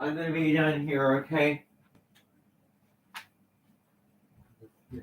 I'm gonna be done here, okay? Yeah.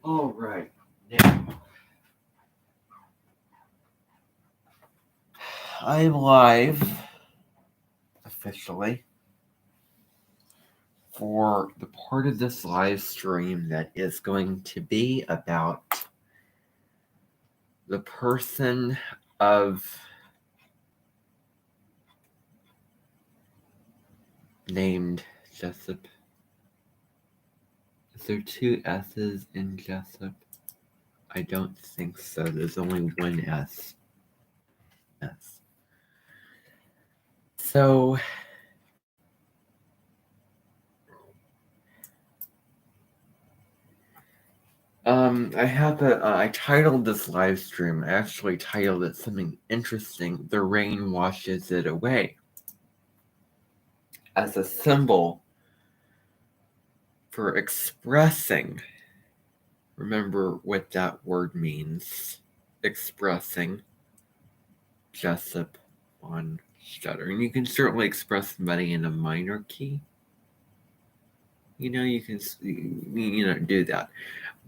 All right. Now, I'm live officially for the part of this live stream that is going to be about the person of named Jessup. Is there two S's in Jessup? I don't think so. There's only one S. S. So, I titled this live stream, I actually titled it something interesting, The Rain Washes It Away, as a symbol for expressing, remember what that word means, expressing, Jessup von Stutter. And you can certainly express somebody in a minor key. You know, you can, do that.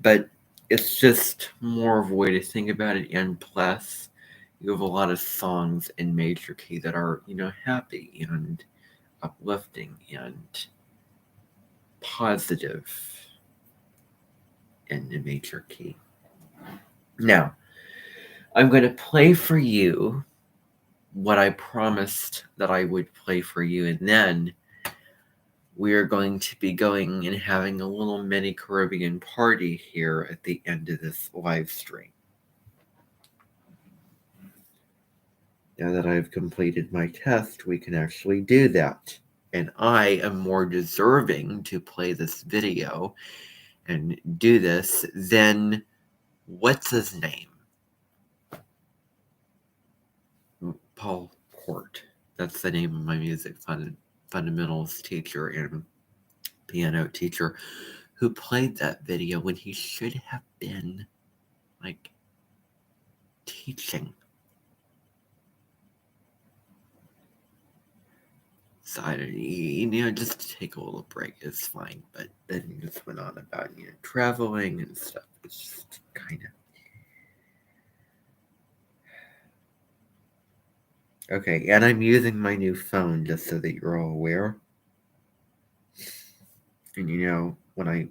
But it's just more of a way to think about it. And plus, you have a lot of songs in major key that are, happy and uplifting and positive in the major key. Now, I'm going to play for you what I promised that I would play for you, and then we are going to be going and having a little mini Caribbean party here at the end of this live stream. Now that I've completed my test, we can actually do that. And I am more deserving to play this video and do this than, what's his name? Paul Court. That's the name of my music fundamentals teacher and piano teacher who played that video when he should have been, teaching. So I don't, just take a little break is fine. But then he just went on about, traveling and stuff. It's just kind of. Okay, and I'm using my new phone just so that you're all aware. And when I,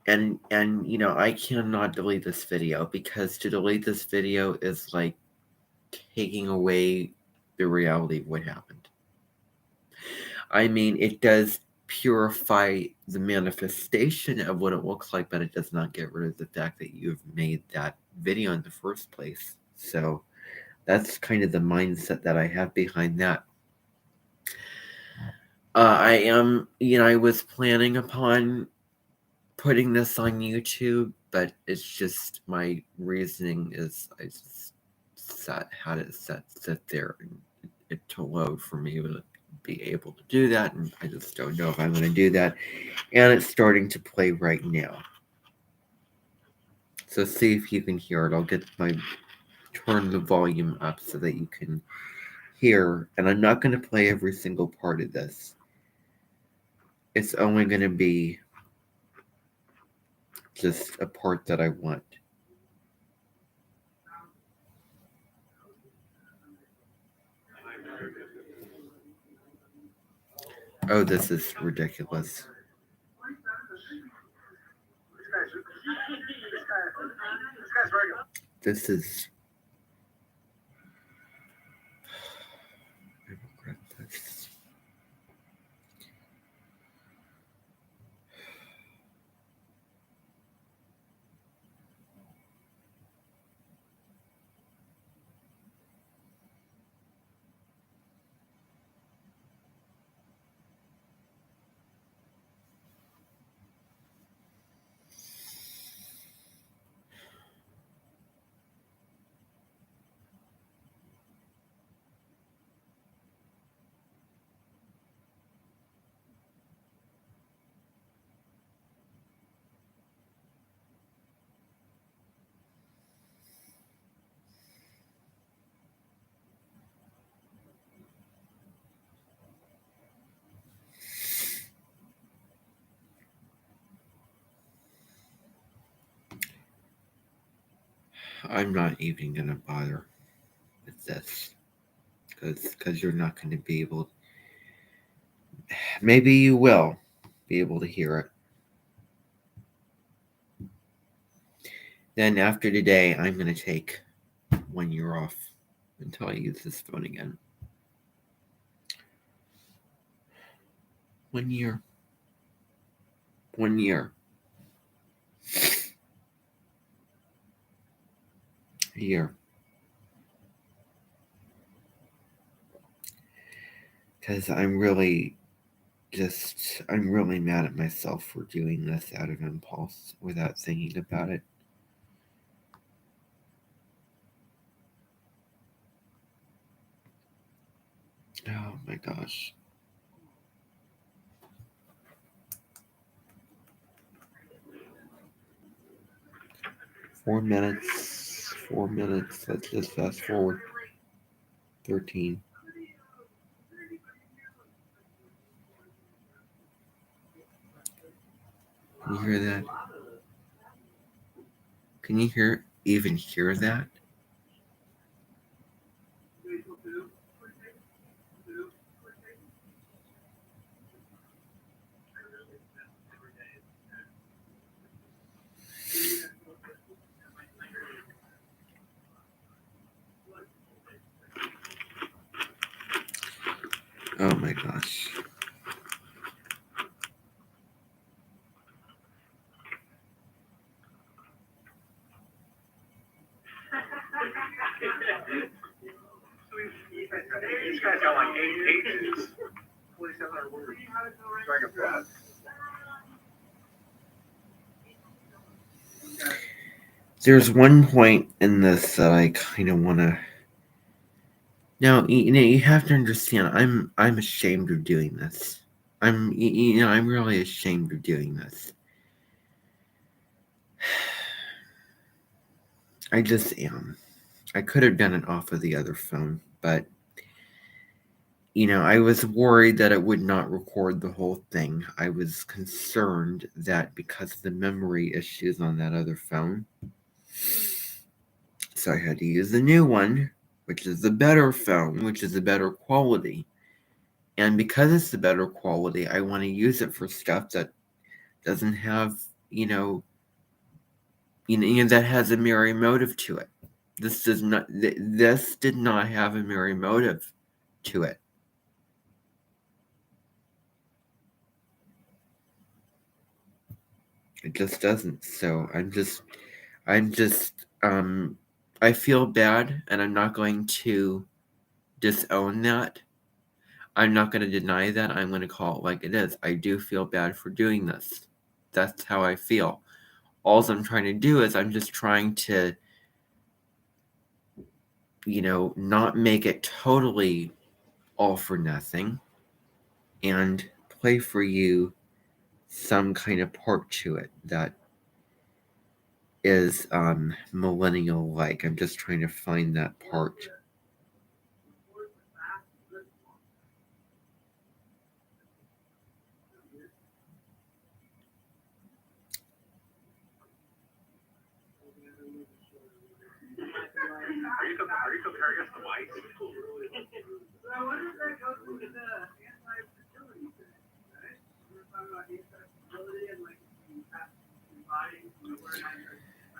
And I cannot delete this video, because to delete this video is like taking away the reality of what happened. I mean, it does purify the manifestation of what it looks like, but it does not get rid of the fact that you've made that video in the first place. So that's kind of the mindset that I have behind that. I was planning upon putting this on YouTube, but it's just my reasoning is I just had it sit there and it to load for me to be able to do that, and I just don't know if I'm going to do that. And it's starting to play right now. So see if you can hear it. I'll turn the volume up so that you can hear, and I'm not going to play every single part of this. It's only going to be just a part that I want. Oh, this is ridiculous. This is... I regret this. I'm not even going to bother with this, because you're not going to be able... Maybe you will be able to hear it. Then after today, I'm going to take 1 year off until I use this phone again. 1 year. 1 year. A year. Because I'm really mad at myself for doing this out of impulse without thinking about it. Oh my gosh. Four minutes. Let's just fast forward. 13. Can you hear that? Can you even hear that? Oh my gosh. These guys got like 8 pages. 2,700 words. Like a book. There's one point in this that I kind of want to... Now, you have to understand, I'm ashamed of doing this. I'm really ashamed of doing this. I just am. I could have done it off of the other phone, but I was worried that it would not record the whole thing. I was concerned that because of the memory issues on that other phone, so I had to use the new one, which is the better phone, which is the better quality. And because it's the better quality, I want to use it for stuff that doesn't have that has a merry motive to it. This did not have a merry motive to it. It just doesn't. So I feel bad, and I'm not going to disown that. I'm not going to deny that. I'm going to call it like it is. I do feel bad for doing this. That's how I feel. All I'm trying to do is I'm just trying to, not make it totally all for nothing and play for you some kind of part to it that is millennial like. I'm just trying to find that part. Are you comparing us to white? I wonder if that goes with the anti-fertility thing, right? We're talking about anti-fertility and like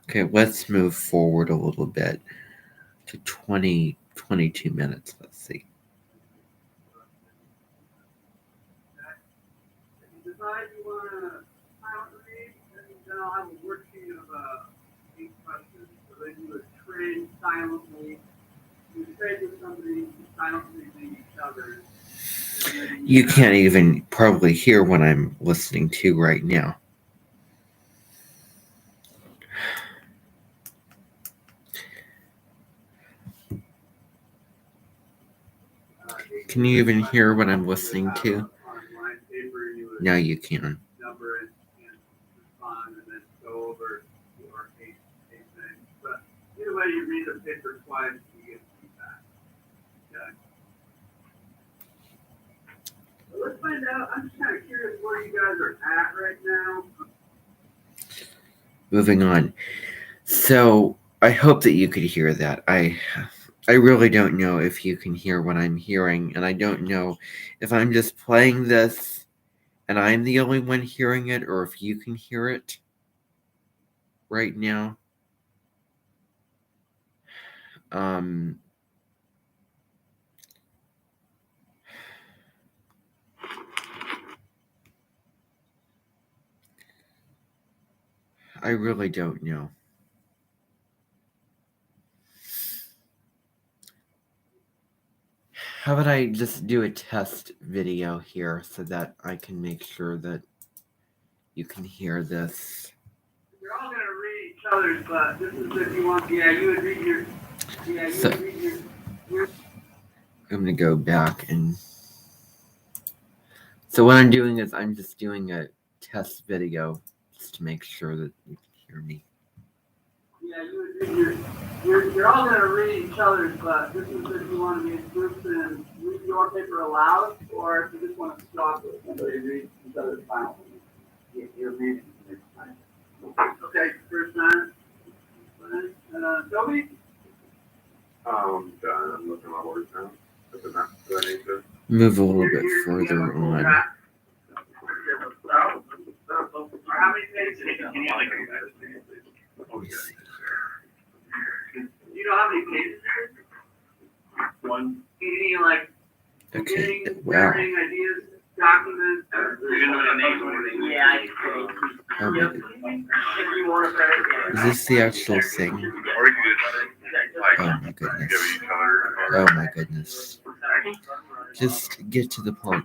Okay, let's move forward a little bit to 22 minutes. Let's see. If you decide you want to pilot read, then I'll have a worksheet of 8 questions. So then you would trade silently. You trade with somebody silently reading each other. You can't even probably hear what I'm listening to right now. Can you even hear what I'm listening to? Now you can. Number and respond, and then go over your eight things. But either way, you read the paper twice, you get feedback. Okay. So let's find out. I'm just kind of curious where you guys are at right now. Moving on. So I hope that you could hear that. I really don't know if you can hear what I'm hearing, and I don't know if I'm just playing this and I'm the only one hearing it, or if you can hear it right now. I really don't know. How about I just do a test video here so that I can make sure that you can hear this. You're all going to read each other's, but this is if you want. Yeah, you would read your. Yeah, you would read your. I'm going to go back and. So what I'm doing is I'm just doing a test video just to make sure that you can hear me. Yeah, you would read you're all going to read each other's, but this is if you want to be in groups and read your paper aloud, or if you just want to stop with somebody read each other's file. You're reading next time. Okay, first time. Toby? Done. I'm looking at my words now. Do I need to? Move a little bit further on. How many pages? Let me see. Do you know how many pages it is? One. Any like Okay, beginning, wow. ideas, documents? Yeah, I Oh if you want to start, Is this the actual thing? Or we can just Oh my goodness. give each other. Oh my goodness. Just get to the point.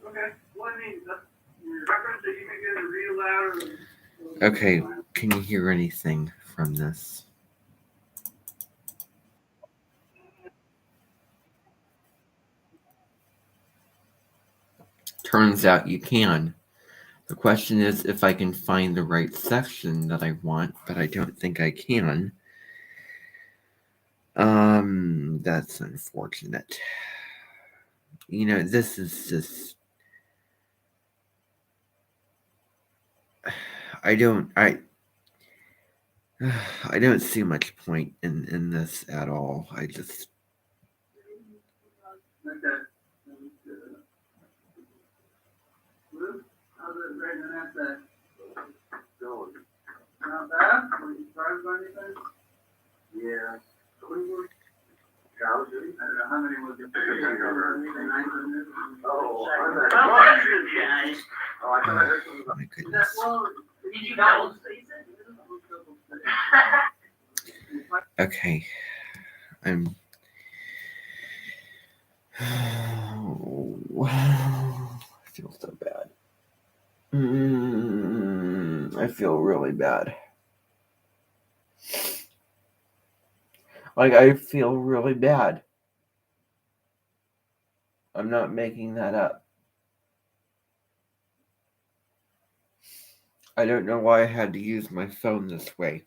Okay. Well, I mean, that's your reference that you can get to read aloud. Okay, can you hear anything from this? Turns out you can. The question is if I can find the right section that I want, but I don't think I can. That's unfortunate. This is just I don't see much point in this at all. I just Okay. Luke, how's it rating that day? Going. Not bad? Were you surprised by anything? Yeah. Yeah, I was doing I don't know, how many was it? Oh, Second. I'm Well, at- that's good, guys. Oh, I thought I heard something my about. goodness. Well, did you double state it? Okay, I'm. I feel so bad. I feel really bad. Like, I feel really bad. I'm not making that up. I don't know why I had to use my phone this way.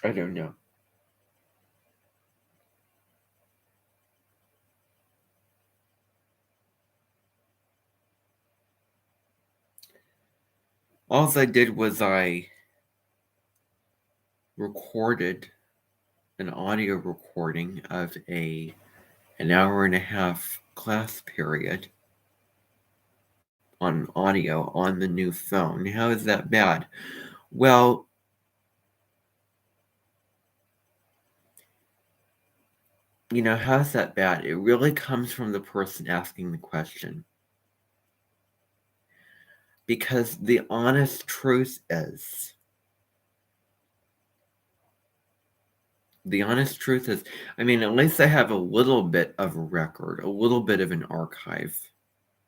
I don't know. All I did was I recorded an audio recording of an hour and a half class period on audio on the new phone. How is that bad? Well, how's that bad? It really comes from the person asking the question. Because the honest truth is, I mean, at least I have a little bit of a record, a little bit of an archive.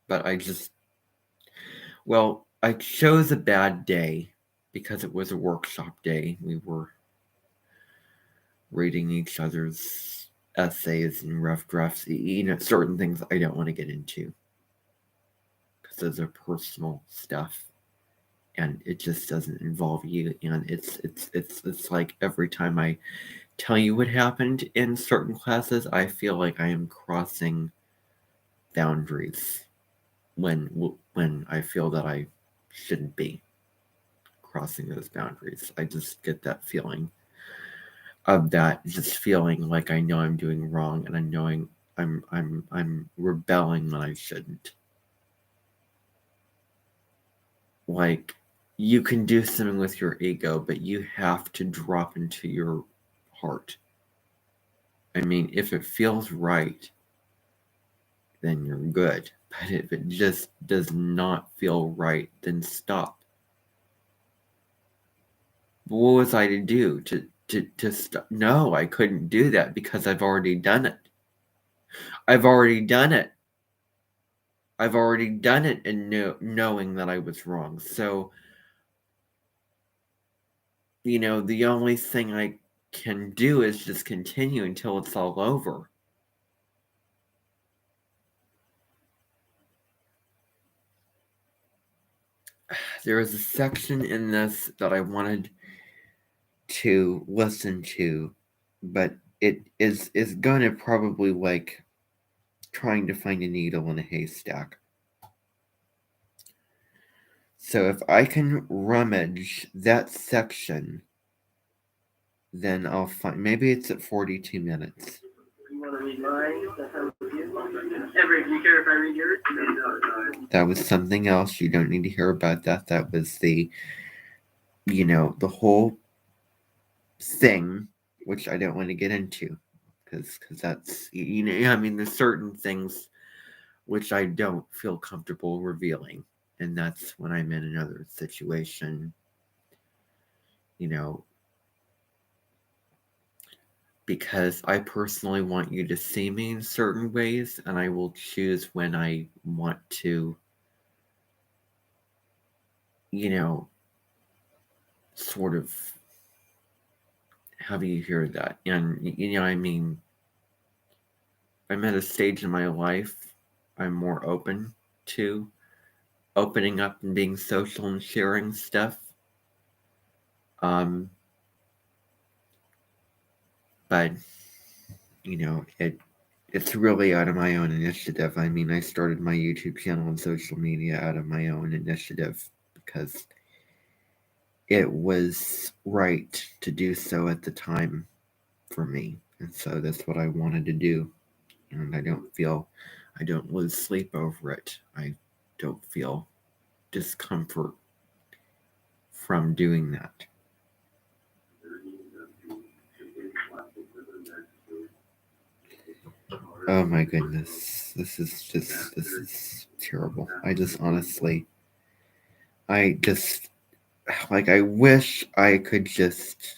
But I chose a bad day because it was a workshop day. We were reading each other's essays and rough drafts, certain things I don't want to get into because those are personal stuff, and it just doesn't involve you. And it's like every time I tell you what happened in certain classes, I feel like I am crossing boundaries when I feel that I shouldn't be crossing those boundaries. I just get that feeling of that, just feeling like I know I'm doing wrong and I knowing I'm rebelling when I shouldn't. Like, you can do something with your ego, but you have to drop into your heart. I mean, if it feels right, then you're good. But if it just does not feel right, then stop. But what was I to do? To stop? No, I couldn't do that because I've already done it. I've already done it. I've already done it and knowing that I was wrong. So, the only thing I can do is just continue until it's all over. There is a section in this that I wanted to listen to, but it is going to probably like trying to find a needle in a haystack. So if I can rummage that section, then I'll find. Maybe it's at 42 minutes. You want to read mine? Everett, do you care if I read yours? No. That was something else. You don't need to hear about that. That was the whole thing, which I don't want to get into, because that's I mean, there's certain things which I don't feel comfortable revealing, and that's when I'm in another situation, because I personally want you to see me in certain ways, and I will choose when I want to, sort of have you hear that. And, I mean, I'm at a stage in my life I'm more open to opening up and being social and sharing stuff. But, it's really out of my own initiative. I mean, I started my YouTube channel and social media out of my own initiative because it was right to do so at the time for me. And so that's what I wanted to do. And I don't lose sleep over it. I don't feel discomfort from doing that. Oh my goodness. This is terrible. I wish I could just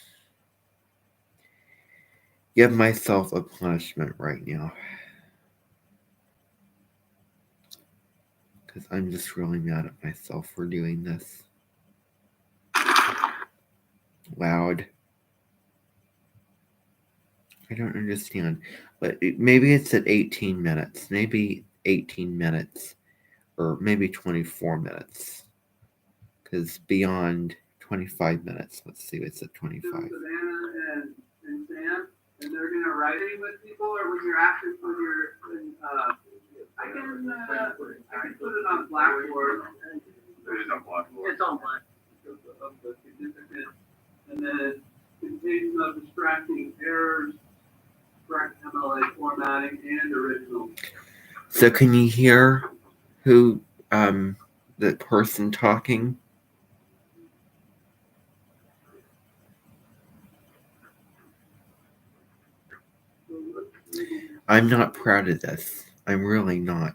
give myself a punishment right now. Because I'm just really mad at myself for doing this. Loud. I don't understand. But maybe it's at 18 minutes. Maybe 18 minutes. Or maybe 24 minutes. Because beyond 25 minutes. Let's see, it's at 25. Savannah and Sam, and they're going to write it with people, or when you're actually put I can put it on Blackboard. It is on Blackboard. It's on Blackboard. Of the significant, and then contagion of distracting errors, correct MLA formatting, and original. So can you hear who the person talking? I'm not proud of this. I'm really not.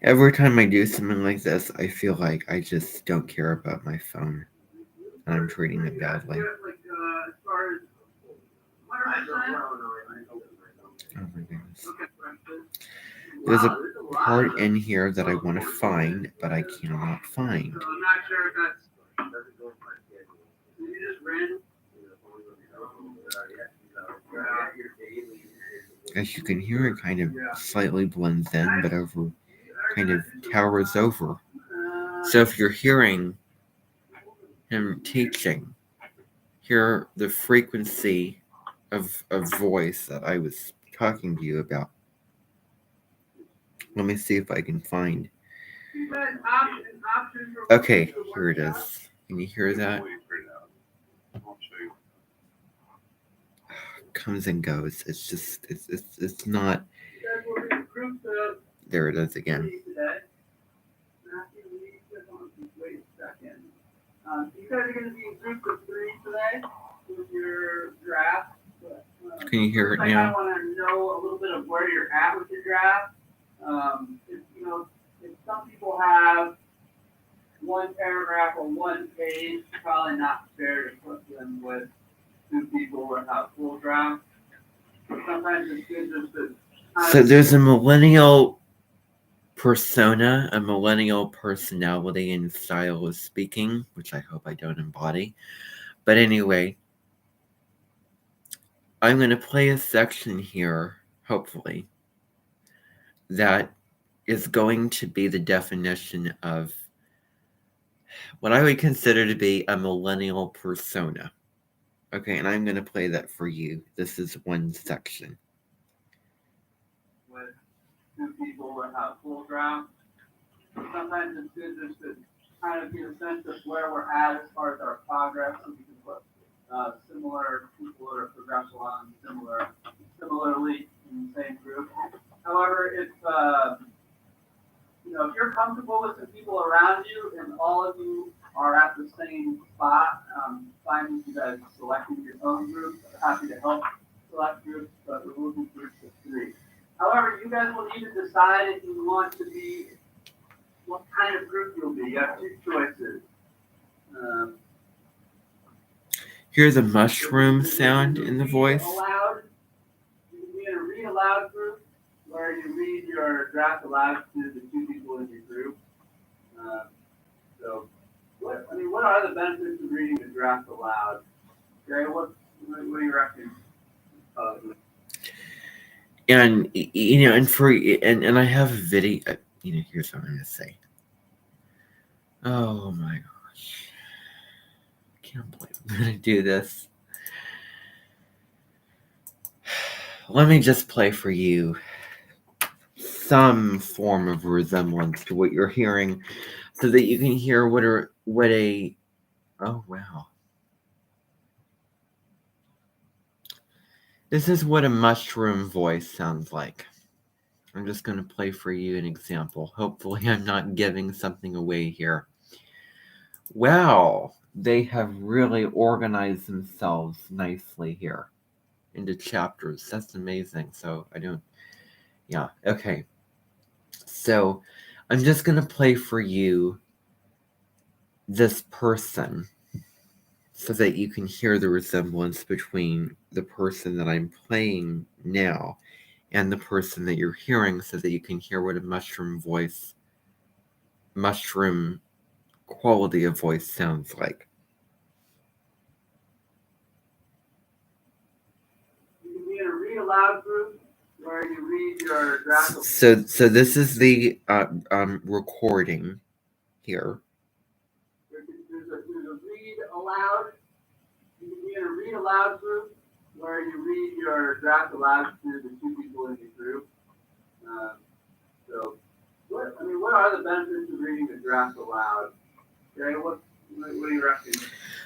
Every time I do something like this, I feel like I just don't care about my phone. And I'm treating it badly. Oh my goodness. There's a part in here that I want to find, but I cannot find. So I'm not sure if that's. You just ran. As you can hear, it kind of slightly blends in, but kind of towers over. So if you're hearing him teaching, hear the frequency of voice that I was talking to you about. Let me see if I can find. Okay, here it is. Can you hear that? Comes and goes. It's just it's not. There it is again. You guys are going to be in groups of 3 today with your draft. Can you hear it I now? want to know a little bit of where you're at with your draft. If some people have 1 paragraph or 1 page, it's probably not fair to put them with 2 people without full draft. Sometimes it's good just to. So there's a millennial persona, a millennial personality and style of speaking, which I hope I don't embody. But anyway, I'm going to play a section here, hopefully, that is going to be the definition of what I would consider to be a millennial persona. Okay, and I'm going to play that for you. This is one section. With 2 people without full draft. Sometimes it's good just to kind of get a sense of where we're at as far as our progress, so we can put similar people that are progressing along similarly in the same group. However, if you're comfortable with the people around you and all of you are at the same spot, fine with you guys selecting your own group. I'm happy to help select groups, but we're moving groups of 3. However, you guys will need to decide if you want to be, what kind of group you'll be. You have 2 choices. Hear the mushroom sound in the voice. You can be in a read aloud group where you read your draft aloud to the 2 people in your group. What are the benefits of reading a draft aloud? Okay, what do you reckon? And and I have a video. Here's what I'm gonna say. Oh my gosh, I can't believe I'm gonna do this. Let me just play for you some form of resemblance to what you're hearing, so that you can hear what a. Oh wow. This is what a mushroom voice sounds like. I'm just going to play for you an example. Hopefully, I'm not giving something away here. Wow, they have really organized themselves nicely here into chapters. That's amazing. So, okay. So, I'm just going to play for you this person so that you can hear the resemblance between the person that I'm playing now and the person that you're hearing, so that you can hear what a mushroom quality of voice sounds like. You can be in a read aloud group where you read your draft. So this is the recording here. There's a read aloud. You can be in a read aloud group where you read your draft aloud to the two people in the group. What are the benefits of reading the draft aloud? Okay, what do you reckon?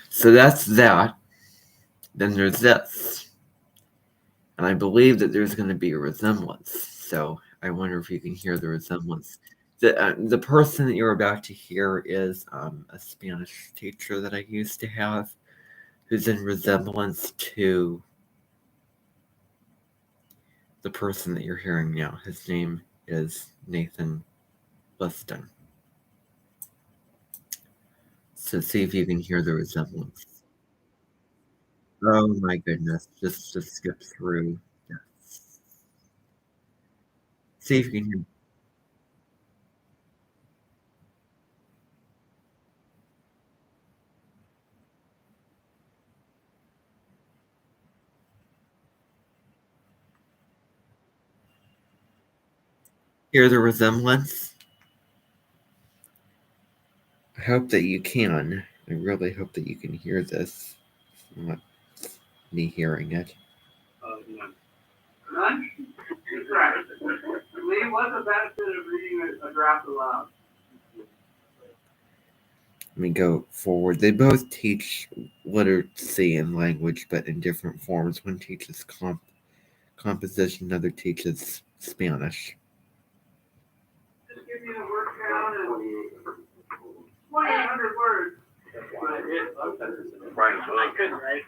So that's that. Then there's this. And I believe that there's going to be a resemblance. So I wonder if you can hear the resemblance. The person that you're about to hear is a Spanish teacher that I used to have, who's in resemblance to the person that you're hearing now. His name is Nathan Liston. So see if you can hear the resemblance. Oh my goodness, just skip through. Yes. See if you can hear. Hear the resemblance? I hope that you can. I really hope that you can hear this. It's not me hearing it. None? Correct. Lee, what's the benefit of reading a draft aloud? Let me go forward. They both teach literacy and language, but in different forms. One teaches composition, another teaches Spanish. Just give me the word count and 2,800 words. I couldn't write.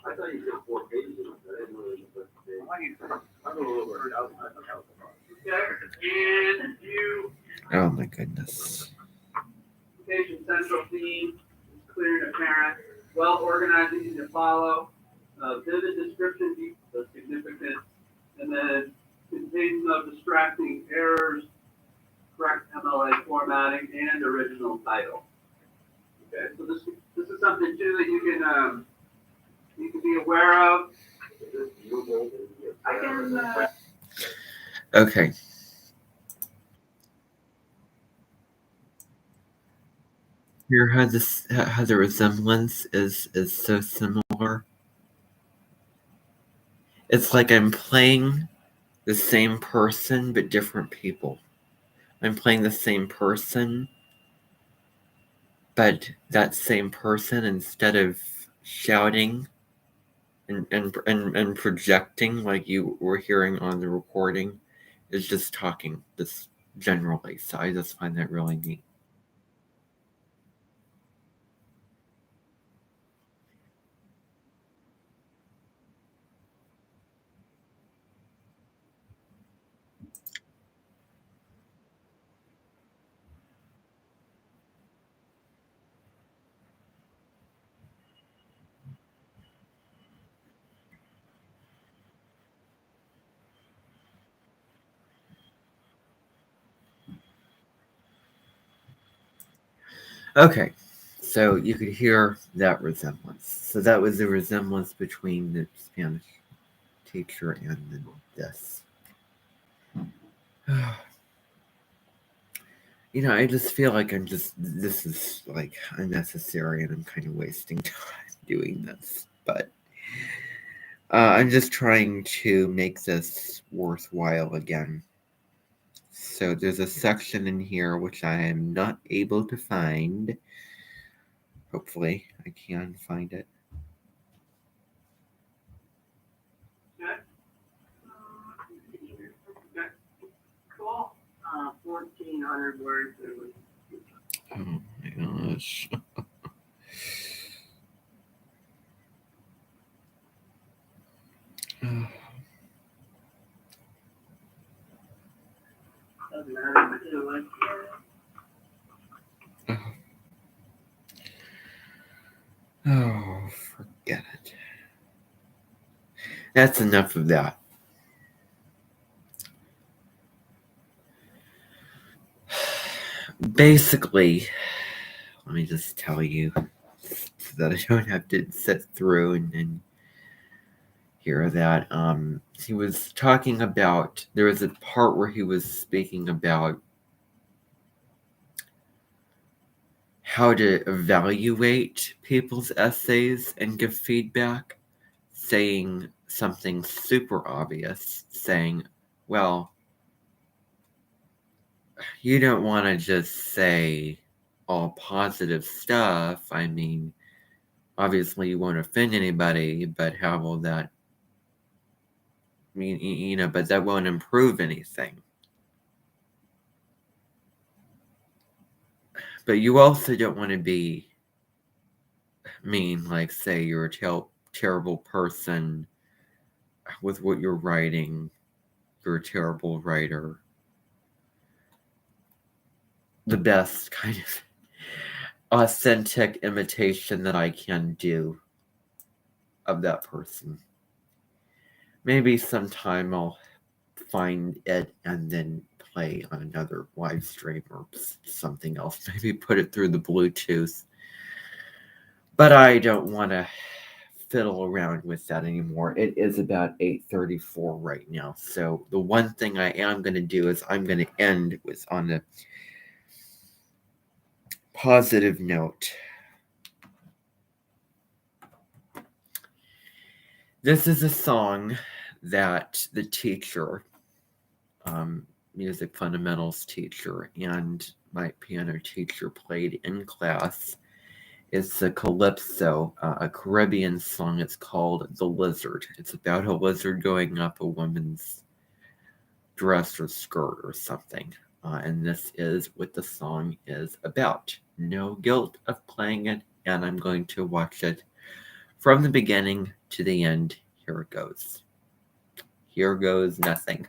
I thought you said 4 pages. I didn't know you put I'm a little worried. Okay, and you. Oh my goodness. Education central theme, clear and apparent, well organized, easy to follow, vivid description, deep the significance, and then contains no distracting errors, correct MLA formatting, and original title. Okay, so this is something too that you can be aware of. I can. Okay. Hear how the resemblance is so similar. It's like I'm playing the same person but different people. I'm playing the same person, but that same person, instead of shouting and projecting like you were hearing on the recording, is just talking just generally. So I just find that really neat. Okay, So you could hear that resemblance. So that was the resemblance between the Spanish teacher and this. You know, I just feel like this is like unnecessary and I'm kind of wasting time doing this. But I'm just trying to make this worthwhile again. So there's a section in here which I am not able to find. Hopefully I can find it. Okay. Okay. Cool. 1,400 words. Oh my gosh. Doesn't matter. I do like Oh, forget it. That's enough of that. Basically, let me just tell you so that I don't have to sit through and hear that. He was talking about, there was a part where he was speaking about how to evaluate people's essays and give feedback, saying something super obvious, saying, well, you don't want to just say all positive stuff. I mean, obviously you won't offend anybody, but how will that mean, you know, but that won't improve anything. But you also don't want to be mean, like say you're a terrible person with what you're writing, you're a terrible writer. The best kind of authentic imitation that I can do of that person. Maybe sometime I'll find it and then play on another live stream or something else. Maybe put it through the Bluetooth. But I don't want to fiddle around with that anymore. It is about 8:34 right now. So the one thing I am going to do is I'm going to end with on a positive note. This is a song that the teacher, music fundamentals teacher, and my piano teacher played in class. It's a calypso, a Caribbean song. It's called The Lizard. It's about a lizard going up a woman's dress or skirt or something. And this is what the song is about. No guilt of playing it, and I'm going to watch it from the beginning to the end. Here it goes. Here goes nothing.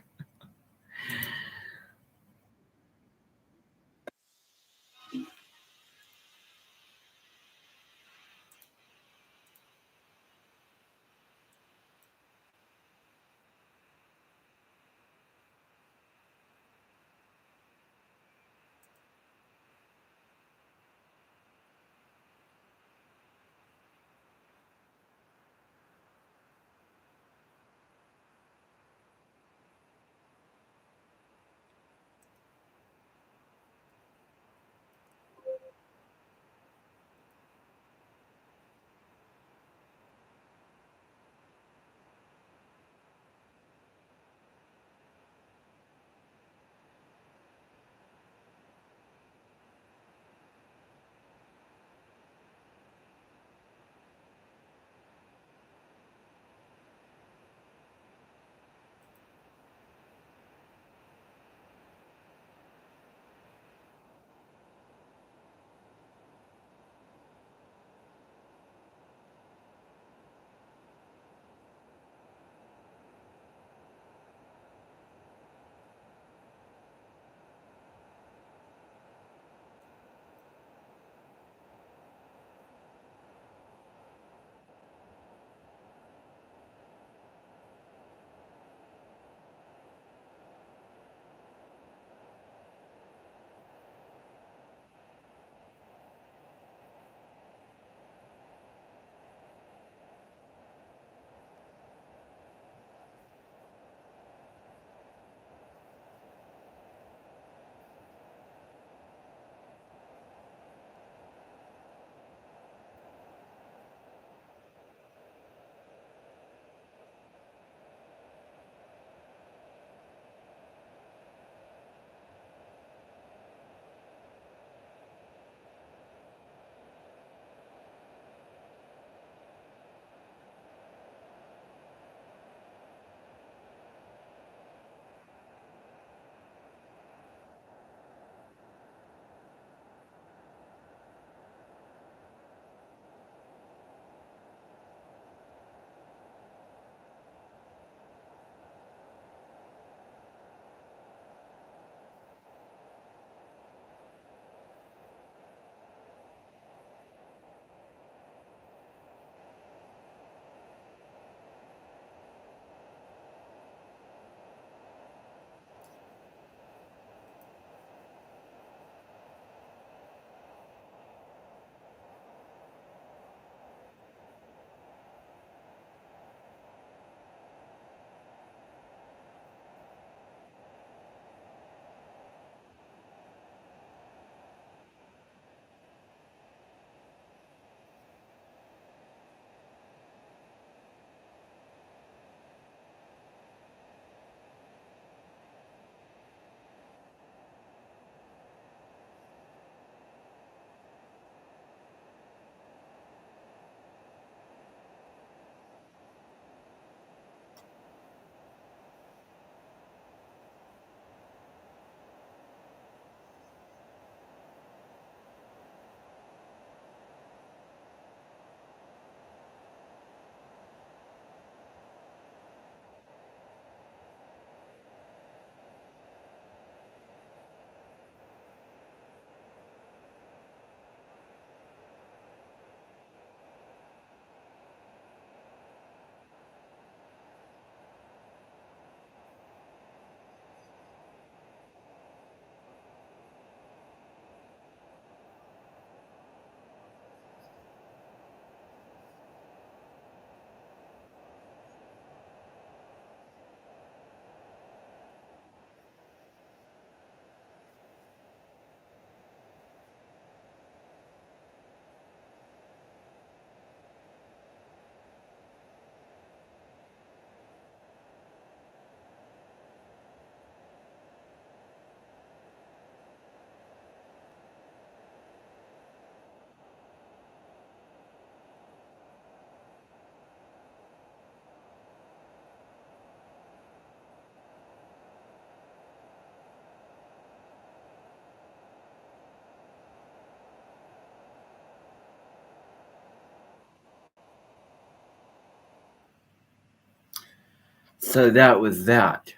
So that was that.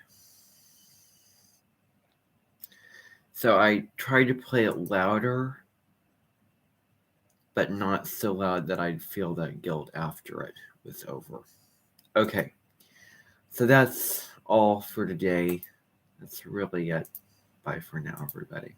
So I tried to play it louder, but not so loud that I'd feel that guilt after it was over. Okay. So that's all for today. That's really it. Bye for now, everybody.